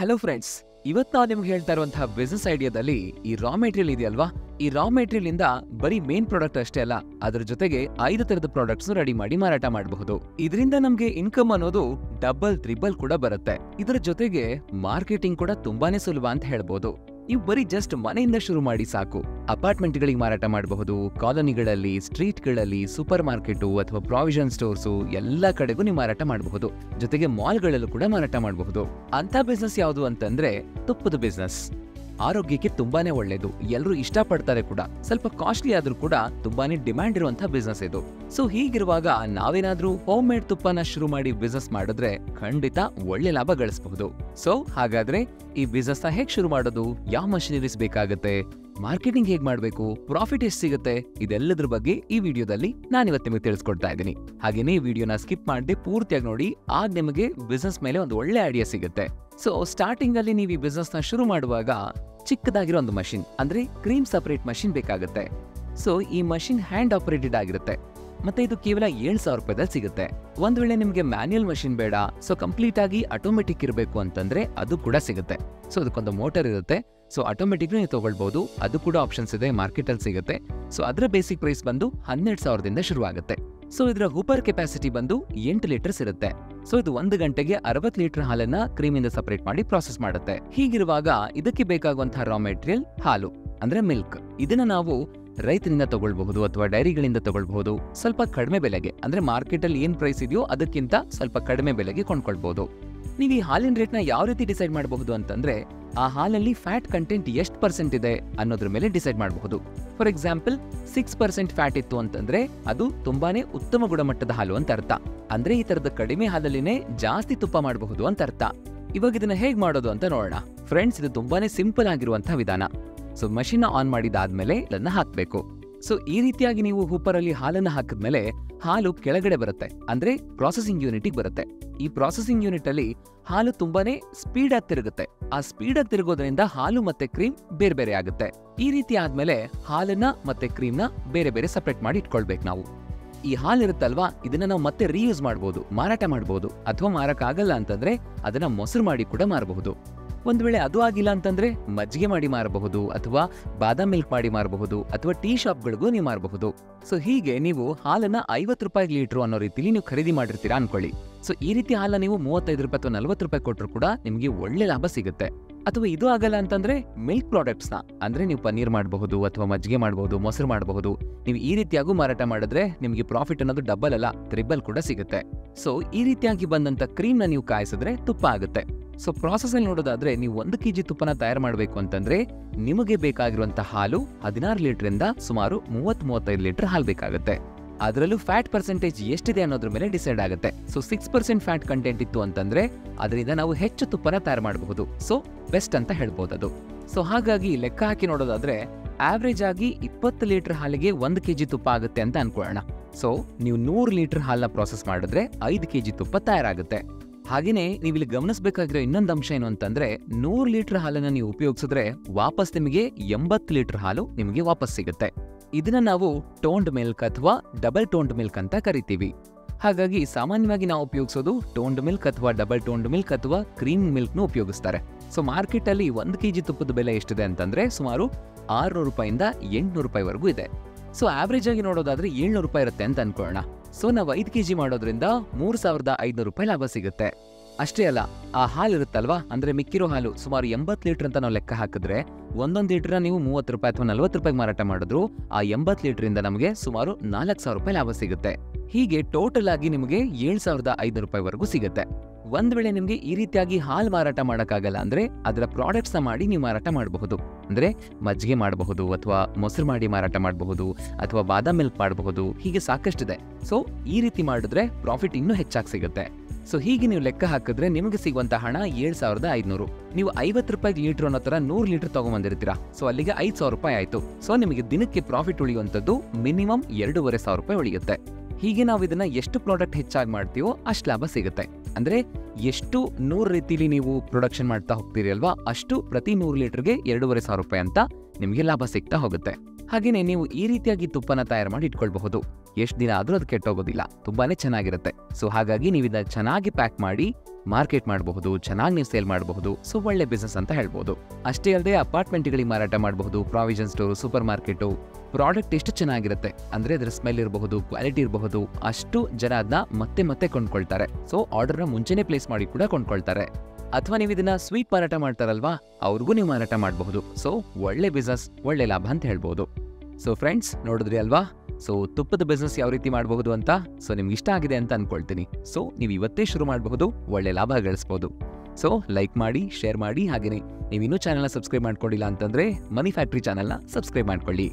Hello friends, ಇವತ್ತು ನಾವು ನಿಮ್ಗೆ ಹೇಳ್ತಾ ಇರುವಂತಹ ಬಿಸ್ನೆಸ್ ಐಡಿಯಾದಲ್ಲಿ ಈ ರಾ ಮೆಟೀರಿಯಲ್ ಇದೆಯಲ್ವಾ, ಈ ರಾ ಮೆಟೀರಿಯಲ್ ಇಂದ ಬರೀ ಮೇನ್ ಪ್ರಾಡಕ್ಟ್ ಅಷ್ಟೇ ಅಲ್ಲ, ಅದ್ರ ಜೊತೆಗೆ 5 ತರದ ಪ್ರಾಡಕ್ಟ್ಸ್ ರೆಡಿ ಮಾಡಿ ಮಾರಾಟ ಮಾಡಬಹುದು. ಇದರಿಂದ ನಮ್ಗೆ ಇನ್ಕಮ್ ಅನ್ನೋದು ಡಬಲ್ ಟ್ರಿಬಲ್ ಕೂಡ ಬರುತ್ತೆ. ಇದರ ಜೊತೆಗೆ ಮಾರ್ಕೆಟಿಂಗ್ ಕೂಡ ತುಂಬಾನೇ ಸುಲಭ ಅಂತ ಹೇಳ್ಬೋದು. ನೀವು ಬರೀ ಜಸ್ಟ್ ಮನೆಯಿಂದ ಶುರು ಮಾಡಿ ಸಾಕು. ಅಪಾರ್ಟ್ಮೆಂಟ್ಗಳಿಗೆ ಮಾರಾಟ ಮಾಡಬಹುದು, ಕಾಲೋನಿಗಳಲ್ಲಿ, ಸ್ಟ್ರೀಟ್ಗಳಲ್ಲಿ, ಸೂಪರ್ ಮಾರ್ಕೆಟು ಅಥವಾ ಪ್ರಾವಿಷನ್ ಸ್ಟೋರ್ಸು ಎಲ್ಲ ಕಡೆಗೂ ನೀವು ಮಾರಾಟ ಮಾಡಬಹುದು. ಜೊತೆಗೆ ಮಾಲ್ಗಳಲ್ಲೂ ಕೂಡ ಮಾರಾಟ ಮಾಡಬಹುದು. ಅಂತ ಬಿಸ್ನೆಸ್ ಯಾವುದು ಅಂತಂದ್ರೆ ತುಪ್ಪದ ಬಿಸ್ನೆಸ್. ಆರೋಗ್ಯಕ್ಕೆ ತುಂಬಾನೇ ಒಳ್ಳೇದು, ಎಲ್ಲರೂ ಇಷ್ಟಪಡ್ತಾರೆ ಕೂಡ. ಸ್ವಲ್ಪ ಕಾಸ್ಟ್ಲಿ ಆದ್ರೂ ಕೂಡ ತುಂಬಾನೇ ಡಿಮ್ಯಾಂಡ್ ಇರುವಂತಹ ಬಿಸ್ನೆಸ್ ಇದು. ಸೊ ಹೀಗಿರುವಾಗ ನಾವೇನಾದ್ರೂ ಹೋಮ್ ಮೇಡ್ ತುಪ್ಪನ ಶುರು ಮಾಡಿ ಬಿಸ್ನೆಸ್ ಮಾಡಿದ್ರೆ ಖಂಡಿತ ಒಳ್ಳೆ ಲಾಭ ಗಳಿಸಬಹುದು. ಸೊ ಹಾಗಾದ್ರೆ ಈ ಬಿಸ್ನೆಸ್ ನ ಹೇಗ್ ಶುರು ಮಾಡೋದು, ಯಾವ ಮಷಿನರೀಸ್ ಬೇಕಾಗುತ್ತೆ, ಮಾರ್ಕೆಟಿಂಗ್ ಹೇಗ್ ಮಾಡ್ಬೇಕು, ಪ್ರಾಫಿಟ್ ಎಷ್ಟು ಸಿಗುತ್ತೆ, ಇದೆಲ್ಲದ್ರ ಬಗ್ಗೆ ಈ ವಿಡಿಯೋದಲ್ಲಿ ನಾನಿವತ್ತು ನಿಮಗೆ ತಿಳಿಸ್ಕೊಡ್ತಾ ಇದ್ದೀನಿ. ಹಾಗೇನೇ ಈ ವಿಡಿಯೋನ ಸ್ಕಿಪ್ ಮಾಡದೆ ಪೂರ್ತಿಯಾಗಿ ನೋಡಿ, ಆಗ ನಿಮಗೆ ಬಿಸ್ನೆಸ್ ಮೇಲೆ ಒಂದು ಒಳ್ಳೆ ಐಡಿಯಾ ಸಿಗುತ್ತೆ. ಸೊ ಸ್ಟಾರ್ಟಿಂಗ್ ಅಲ್ಲಿ ನೀವು ಈ ಬಿಸ್ನೆಸ್ ನ ಶುರು ಮಾಡುವಾಗ ಚಿಕ್ಕದಾಗಿರೋ ಒಂದು ಮಷಿನ್ ಅಂದ್ರೆ ಕ್ರೀಮ್ ಸಪರೇಟ್ ಮಷಿನ್ ಬೇಕಾಗುತ್ತೆ. ಸೊ ಈ ಮಷಿನ್ ಹ್ಯಾಂಡ್ ಆಪರೇಟೆಡ್ ಆಗಿರುತ್ತೆ ಮತ್ತೆ ಇದು ಕೇವಲ 7,000 ರೂಪಾಯಿದಲ್ಲಿ ಸಿಗುತ್ತೆ. ಒಂದ್ ವೇಳೆ ನಿಮ್ಗೆ ಮ್ಯಾನ್ಯಲ್ ಮಷಿನ್ ಬೇಡ, ಸೊ ಕಂಪ್ಲೀಟ್ ಆಗಿ ಆಟೋಮೆಟಿಕ್ ಇರಬೇಕು ಅಂತಂದ್ರೆ ಅದು ಕೂಡ ಸಿಗುತ್ತೆ. ಸೊ ಅದಕ್ಕೊಂದು ಮೋಟರ್ ಇರುತ್ತೆ. ಸೊ ಆಟೋಮೆಟಿಕ್ ನೀವು ತಗೊಳ್ಬಹುದು, ಅದು ಕೂಡ ಆಪ್ಷನ್ಸ್ ಇದೆ, ಮಾರ್ಕೆಟ್ ಅಲ್ಲಿ ಸಿಗುತ್ತೆ. ಸೊ ಅದರ ಬೇಸಿಕ್ ಪ್ರೈಸ್ ಬಂದು 12,000ದಿಂದ ಶುರು ಆಗುತ್ತೆ. ಸೊ ಇದರ ಹೂಪರ್ ಕೆಪಾಸಿಟಿ ಬಂದು 8 ಲೀಟರ್ಸ್ ಇರುತ್ತೆ. ಸೊ ಇದು 1 ಗಂಟೆಗೆ 60 ಲೀಟರ್ ಹಾಲನ್ನ ಕ್ರೀಮ್ ಇಂದ ಸಪರೇಟ್ ಮಾಡಿ ಪ್ರಾಸೆಸ್ ಮಾಡುತ್ತೆ. ಹೀಗಿರುವಾಗ ಇದಕ್ಕೆ ಬೇಕಾಗುವಂತಹ ರಾ ಮೆಟೀರಿಯಲ್ ಹಾಲು ಅಂದ್ರೆ ಮಿಲ್ಕ್. ಇದನ್ನ ನಾವು ರೈತರಿಂದ ತಗೊಳ್ಬಹುದು ಅಥವಾ ಡೈರಿಗಳಿಂದ ತಗೊಳ್ಬಹುದು. ಸ್ವಲ್ಪ ಕಡಿಮೆ ಬೆಲೆಗೆ ಅಂದ್ರೆ ಮಾರ್ಕೆಟ್ ಅಲ್ಲಿ ಏನ್ ಪ್ರೈಸ್ ಇದೆಯೋ ಅದಕ್ಕಿಂತ ಸ್ವಲ್ಪ ಕಡಿಮೆ ಬೆಲೆಗೆ ಕೊಂಡ್ಕೊಳ್ಬಹುದು. ನೀವು ಈ ಹಾಲಿನ ರೇಟ್ ನ ಯಾವ ರೀತಿ ಡಿಸೈಡ್ ಮಾಡಬಹುದು ಅಂತಂದ್ರೆ ಆ ಹಾಲಲ್ಲಿ ಫ್ಯಾಟ್ ಕಂಟೆಂಟ್ ಎಷ್ಟು % ಇದೆ ಅನ್ನೋದ್ರ ಮೇಲೆ ಡಿಸೈಡ್ ಮಾಡಬಹುದು. ಫಾರ್ ಎಕ್ಸಾಂಪಲ್ 6% ಫ್ಯಾಟ್ ಇತ್ತು ಅಂತಂದ್ರೆ ಅದು ತುಂಬಾನೇ ಉತ್ತಮ ಗುಣಮಟ್ಟದ ಹಾಲು ಅಂತ ಅರ್ಥ. ಅಂದ್ರೆ ಈ ತರದ ಕಡಿಮೆ ಹಾಲಲ್ಲಿನೇ ಜಾಸ್ತಿ ತುಪ್ಪ ಮಾಡಬಹುದು ಅಂತ ಅರ್ಥ. ಇವಾಗ ಇದನ್ನ ಹೇಗ್ ಮಾಡೋದು ಅಂತ ನೋಡೋಣ. ಫ್ರೆಂಡ್ಸ್, ಇದು ತುಂಬಾನೇ ಸಿಂಪಲ್ ಆಗಿರುವಂತಹ ವಿಧಾನ. ಸೊ ಮಷಿನ್ ಆನ್ ಮಾಡಿದಾದ್ಮೇಲೆ ಇದನ್ನ ಹಾಕ್ಬೇಕು. ಸೊ ಈ ರೀತಿಯಾಗಿ ನೀವು ಹೂಪರ್ ಅಲ್ಲಿ ಹಾಲನ್ನ ಹಾಕಿದ್ಮೇಲೆ ಹಾಲು ಕೆಳಗಡೆ ಬರುತ್ತೆ, ಅಂದ್ರೆ ಪ್ರಾಸೆಸಿಂಗ್ ಯೂನಿಟ್ ಬರುತ್ತೆ. ಈ ಪ್ರಾಸೆಸಿಂಗ್ ಯೂನಿಟ್ ಅಲ್ಲಿ ಹಾಲು ತುಂಬಾನೇ ಸ್ಪೀಡ್ ಆಗಿ ತಿರುಗುತ್ತೆ. ಆ ಸ್ಪೀಡ್ ಆಗಿ ತಿರುಗೋದ್ರಿಂದ ಹಾಲು ಮತ್ತೆ ಕ್ರೀಮ್ ಬೇರೆ ಬೇರೆ ಆಗುತ್ತೆ. ಈ ರೀತಿ ಆದ್ಮೇಲೆ ಹಾಲನ್ನ ಮತ್ತೆ ಕ್ರೀಮ್ ನ ಬೇರೆ ಬೇರೆ ಸಪರೇಟ್ ಮಾಡಿ ಇಟ್ಕೊಳ್ಬೇಕು ನಾವು. ಈ ಹಾಲು ಇರುತ್ತಲ್ವಾ, ಇದನ್ನ ನಾವು ಮತ್ತೆ ರೀಯೂಸ್ ಮಾಡಬಹುದು, ಮಾರಾಟ ಮಾಡಬಹುದು. ಅಥವಾ ಮಾರಕ್ ಆಗಲ್ಲ ಅಂತಂದ್ರೆ ಅದನ್ನ ಮೊಸರು ಮಾಡಿ ಕೂಡ ಮಾರಬಹುದು. ಒಂದ್ ವೇಳೆ ಅದು ಆಗಿಲ್ಲ ಅಂತಂದ್ರೆ ಮಜ್ಜಿಗೆ ಮಾಡಿ ಮಾರಬಹುದು, ಅಥವಾ ಬಾದಾಮ್ ಮಿಲ್ಕ್ ಮಾಡಿ ಮಾರಬಹುದು, ಅಥವಾ ಟೀ ಶಾಪ್ಗಳಿಗೂ ನೀವು ಮಾರಬಹುದು. ಸೊ ಹೀಗೆ ನೀವು ಹಾಲನ್ನ 50 ರೂಪಾಯಿ ಲೀಟರ್ ಅನ್ನೋ ರೀತಿಲಿ ನೀವು ಖರೀದಿ ಮಾಡಿರ್ತೀರಾ ಅನ್ಕೊಳ್ಳಿ. ಸೊ ಈ ರೀತಿ ಹಾಲ ನೀವು 35 ರೂಪಾಯಿ ಅಥವಾ 40 ರೂಪಾಯಿ ಕೊಟ್ಟರು ಕೂಡ ನಿಮ್ಗೆ ಒಳ್ಳೆ ಲಾಭ ಸಿಗುತ್ತೆ. ಅಥವಾ ಇದು ಆಗಲ್ಲ ಅಂತಂದ್ರೆ ಮಿಲ್ಕ್ ಪ್ರಾಡಕ್ಟ್ಸ್ ನ ಅಂದ್ರೆ ನೀವು ಪನ್ನೀರ್ ಮಾಡಬಹುದು, ಅಥವಾ ಮಜ್ಜಿಗೆ ಮಾಡಬಹುದು, ಮೊಸರು ಮಾಡಬಹುದು. ನೀವು ಈ ರೀತಿಯಾಗೂ ಮಾರಾಟ ಮಾಡಿದ್ರೆ ನಿಮ್ಗೆ ಪ್ರಾಫಿಟ್ ಅನ್ನೋದು ಡಬಲ್ ಅಲ್ಲ ಟ್ರಿಬಲ್ ಕೂಡ ಸಿಗುತ್ತೆ. ಸೊ ಈ ರೀತಿಯಾಗಿ ಬಂದಂತ ಕ್ರೀಮ್ ನ ನೀವು ಕಾಯಿಸಿದ್ರೆ ತುಪ್ಪ ಆಗುತ್ತೆ. ಸೊ ಪ್ರಾಸೆಸ್ ಅಲ್ಲಿ ನೋಡೋದಾದ್ರೆ ನೀವು 1 kg ತುಪ್ಪನ ತಯಾರು ಮಾಡಬೇಕು ಅಂತಂದ್ರೆ ನಿಮಗೆ ಬೇಕಾಗಿರುವಂತಹ ಹಾಲು 16 ಲೀಟರ್ ಇಂದ ಸುಮಾರು 30-35 ಲೀಟರ್ ಹಾಲು ಬೇಕಾಗುತ್ತೆ. ಅದರಲ್ಲೂ ಫ್ಯಾಟ್ ಪರ್ಸೆಂಟೇಜ್ ಎಷ್ಟಿದೆ ಅನ್ನೋದ್ರ ಮೇಲೆ ಡಿಸೈಡ್ ಆಗುತ್ತೆ. ಸೊ 6% ಫ್ಯಾಟ್ ಕಂಟೆಂಟ್ ಇತ್ತು ಅಂತಂದ್ರೆ ಅದರಿಂದ ನಾವು ಹೆಚ್ಚು ತುಪ್ಪನ ತಯಾರು ಮಾಡಬಹುದು. ಸೊ ಬೆಸ್ಟ್ ಅಂತ ಹೇಳ್ಬೋದು ಅದು. ಸೊ ಹಾಗಾಗಿ ಲೆಕ್ಕ ಹಾಕಿ ನೋಡೋದಾದ್ರೆ ಆವರೇಜ್ ಆಗಿ 20 ಲೀಟರ್ ಹಾಲಿಗೆ 1 kg ತುಪ್ಪ ಆಗುತ್ತೆ ಅಂತ ಅನ್ಕೊಳ್ಳೋಣ. ಸೊ ನೀವು 100 ಲೀಟರ್ ಹಾಲನ್ನ ಪ್ರಾಸೆಸ್ ಮಾಡಿದ್ರೆ 5 kg ತುಪ್ಪ ತಯಾರಾಗುತ್ತೆ. ಹಾಗೇನೆ ನೀವು ಇಲ್ಲಿ ಗಮನಿಸಬೇಕಾಗಿರೋ ಇನ್ನೊಂದು ಅಂಶ ಏನು ಅಂತಂದ್ರೆ 100 ಲೀಟರ್ ಹಾಲನ್ನ ನೀವು ಉಪಯೋಗಿಸಿದ್ರೆ ವಾಪಸ್ ನಿಮಗೆ 80 ಲೀಟರ್ ಹಾಲು ನಿಮಗೆ ವಾಪಸ್ ಸಿಗುತ್ತೆ. ಇದನ್ನ ನಾವು ಟೋನ್ಡ್ ಮಿಲ್ಕ್ ಅಥವಾ ಡಬಲ್ ಟೋನ್ಡ್ ಮಿಲ್ಕ್ ಅಂತ ಕರಿತೀವಿ. ಹಾಗಾಗಿ ಸಾಮಾನ್ಯವಾಗಿ ನಾವು ಉಪಯೋಗಿಸೋದು ಟೋನ್ಡ್ ಮಿಲ್ಕ್ ಅಥವಾ ಡಬಲ್ ಟೋನ್ಡ್ ಮಿಲ್ಕ್ ಅಥವಾ ಕ್ರೀಮ್ ಮಿಲ್ಕ್ ನ ಉಪಯೋಗಿಸ್ತಾರೆ. ಸೊ ಮಾರ್ಕೆಟ್ ಅಲ್ಲಿ 1 kg ತುಪ್ಪದ ಬೆಲೆ ಎಷ್ಟಿದೆ ಅಂತಂದ್ರೆ ಸುಮಾರು 600 ರೂಪಾಯಿಂದ 800 ರೂಪಾಯಿವರೆಗೂ ಇದೆ. ಸೊ ಆವರೇಜ್ ಆಗಿ ನೋಡೋದಾದ್ರೆ 700 ರೂಪಾಯಿ ಇರುತ್ತೆ ಅಂತ ಅನ್ಕೊಳ್ಳೋಣ. ಸೊ ನಾವು 5 kg ಮಾಡೋದ್ರಿಂದ 3,500 ರೂಪಾಯಿ ಲಾಭ ಸಿಗುತ್ತೆ. ಅಷ್ಟೇ ಅಲ್ಲ, ಆ ಹಾಲು ಇರುತ್ತಲ್ವಾ, ಅಂದ್ರೆ ಮಿಕ್ಕಿರೋ ಹಾಲು ಸುಮಾರು 80 ಲೀಟರ್ ಅಂತ ನಾವು ಲೆಕ್ಕ ಹಾಕಿದ್ರೆ 1 ಲೀಟರ್ ನೀವು 30 ರೂಪಾಯಿ ಅಥವಾ 40 ರೂಪಾಯಿ ಮಾರಾಟ ಮಾಡಿದ್ರು ಆ 80 ಲೀಟರ್ ಇಂದ ನಮಗೆ ಸುಮಾರು 4,000 ರೂಪಾಯಿ ಲಾಭ ಸಿಗುತ್ತೆ. ಹೀಗೆ ಟೋಟಲ್ ಆಗಿ ನಿಮಗೆ 7,500 ರೂಪಾಯಿವರೆಗೂ ಸಿಗುತ್ತೆ. ಒಂದ್ ವೇಳೆ ನಿಮ್ಗೆ ಈ ರೀತಿಯಾಗಿ ಹಾಲು ಮಾರಾಟ ಮಾಡಕ್ಕಾಗಲ್ಲ ಅಂದ್ರೆ ಅದರ ಪ್ರಾಡಕ್ಟ್ಸ್ ನ ಮಾಡಿ ನೀವು ಮಾರಾಟ ಮಾಡಬಹುದು. ಅಂದ್ರೆ ಮಜ್ಜಿಗೆ ಮಾಡಬಹುದು, ಅಥವಾ ಮೊಸರು ಮಾಡಿ ಮಾರಾಟ ಮಾಡಬಹುದು, ಅಥವಾ ಬಾದಾಮ್ ಮಿಲ್ಕ್ ಮಾಡಬಹುದು. ಹೀಗೆ ಸಾಕಷ್ಟಿದೆ. ಸೊ ಈ ರೀತಿ ಮಾಡಿದ್ರೆ ಪ್ರಾಫಿಟ್ ಇನ್ನೂ ಹೆಚ್ಚಾಗಿ ಸಿಗುತ್ತೆ. ಸೊ ಹೀಗೆ ನೀವು ಲೆಕ್ಕ ಹಾಕಿದ್ರೆ ನಿಮಗೆ ಸಿಗುವಂತ ಹಣ 7,500. ನೀವು 50 ರೂಪಾಯಿ ಲೀಟರ್ ಅನ್ನೋ ತರ 100 ಲೀಟರ್ ತಗೊಂಡ್ಬಂದಿರ್ತೀರಾ. ಸೊ ಅಲ್ಲಿಗೆ 5,000 ರೂಪಾಯಿ ಆಯ್ತು. ಸೊ ನಿಮಗೆ ದಿನಕ್ಕೆ ಪ್ರಾಫಿಟ್ ಉಳಿಯುವಂತದ್ದು ಮಿನಿಮಮ್ 2,500 ರೂಪಾಯಿ ಉಳಿಯುತ್ತೆ. ಹೀಗೆ ನಾವು ಇದನ್ನ ಎಷ್ಟು ಪ್ರಾಡಕ್ಟ್ ಹೆಚ್ಚಾಗಿ ಮಾಡ್ತೀವೋ ಅಷ್ಟು ಲಾಭ ಸಿಗುತ್ತೆ. ಅಂದ್ರೆ ಎಷ್ಟು 100 ರೀತಿಲಿ ನೀವು ಪ್ರೊಡಕ್ಷನ್ ಮಾಡ್ತಾ ಹೋಗ್ತೀರಿ ಅಲ್ವಾ, ಅಷ್ಟು ಪ್ರತಿ 100 ಲೀಟರ್ಗೆ 2,500 ರೂಪಾಯಿ ಅಂತ ನಿಮಗೆ ಲಾಭ ಸಿಗ್ತಾ ಹೋಗುತ್ತೆ. ಹಾಗೇನೆ ನೀವು ಈ ರೀತಿಯಾಗಿ ತುಪ್ಪನ ತಯಾರು ಮಾಡಿ ಇಟ್ಕೊಳ್ಬಹುದು. ಎಷ್ಟು ದಿನ ಆದ್ರೂ ಅದು ಕೆಟ್ಟೋಗೋದಿಲ್ಲ, ತುಂಬಾನೇ ಚೆನ್ನಾಗಿರುತ್ತೆ. ಸೊ ಹಾಗಾಗಿ ನೀವು ಇದನ್ನ ಚೆನ್ನಾಗಿ ಪ್ಯಾಕ್ ಮಾಡಿ ಮಾರ್ಕೆಟ್ ಮಾಡಬಹುದು, ಚೆನ್ನಾಗಿ ನೀವು ಸೇಲ್ ಮಾಡಬಹುದು. ಸೊ ಒಳ್ಳೆ ಬಿಸ್ನೆಸ್ ಅಂತ ಹೇಳ್ಬೋದು. ಅಷ್ಟೇ ಅಲ್ಲದೆ ಅಪಾರ್ಟ್ಮೆಂಟ್ಗಳಿಗೆ ಮಾರಾಟ ಮಾಡಬಹುದು, provision store, super market. Product ಎಷ್ಟು ಚೆನ್ನಾಗಿರುತ್ತೆ ಅಂದ್ರೆ ಅದರ ಸ್ಮೆಲ್ ಇರಬಹುದು, ಕ್ವಾಲಿಟಿ ಇರಬಹುದು, ಅಷ್ಟು ಜನ ಅದನ್ನ ಮತ್ತೆ ಮತ್ತೆ ಕೊಂಡ್ಕೊಳ್ತಾರೆ. ಸೊ ಆರ್ಡರ್ನ ಮುಂಚೆನೆ ಪ್ಲೇಸ್ ಮಾಡಿ ಕೂಡ ಕೊಂಡ್ಕೊಳ್ತಾರೆ. ಅಥವಾ ನೀವು ಇದನ್ನ ಸ್ವೀಟ್ ಮಾರಾಟ ಮಾಡ್ತಾರಲ್ವಾ, ಅವ್ರಿಗೂ ನೀವು ಮಾರಾಟ ಮಾಡಬಹುದು. ಸೊ ಒಳ್ಳೆ ಬಿಸ್ನೆಸ್, ಒಳ್ಳೆ ಲಾಭ ಅಂತ ಹೇಳ್ಬೋದು. ಸೊ ಫ್ರೆಂಡ್ಸ್, ನೋಡಿದ್ರಿ ಅಲ್ವಾ? ಸೊ ತುಪ್ಪದ ಬಿಸ್ನೆಸ್ ಯಾವ ರೀತಿ ಮಾಡಬಹುದು ಅಂತ. ಸೊ ನಿಮ್ಗೆ ಇಷ್ಟ ಆಗಿದೆ ಅಂತ ಅನ್ಕೊಳ್ತೀನಿ. ಸೊ ನೀವು ಇವತ್ತೇ ಶುರು ಮಾಡಬಹುದು, ಒಳ್ಳೆ ಲಾಭ ಗಳಿಸಬಹುದು. ಸೊ ಲೈಕ್ ಮಾಡಿ, ಶೇರ್ ಮಾಡಿ, ಹಾಗೆಯೇ ನೀವು ಇನ್ನೂ ಚಾನೆಲ್ನ ಸಬ್ಸ್ಕ್ರೈಬ್ ಮಾಡ್ಕೊಂಡಿಲ್ಲ ಅಂತಂದ್ರೆ ಮನಿ ಫ್ಯಾಕ್ಟ್ರಿ ಚಾನೆಲ್ನ ಸಬ್ಸ್ಕ್ರೈಬ್ ಮಾಡ್ಕೊಳ್ಳಿ.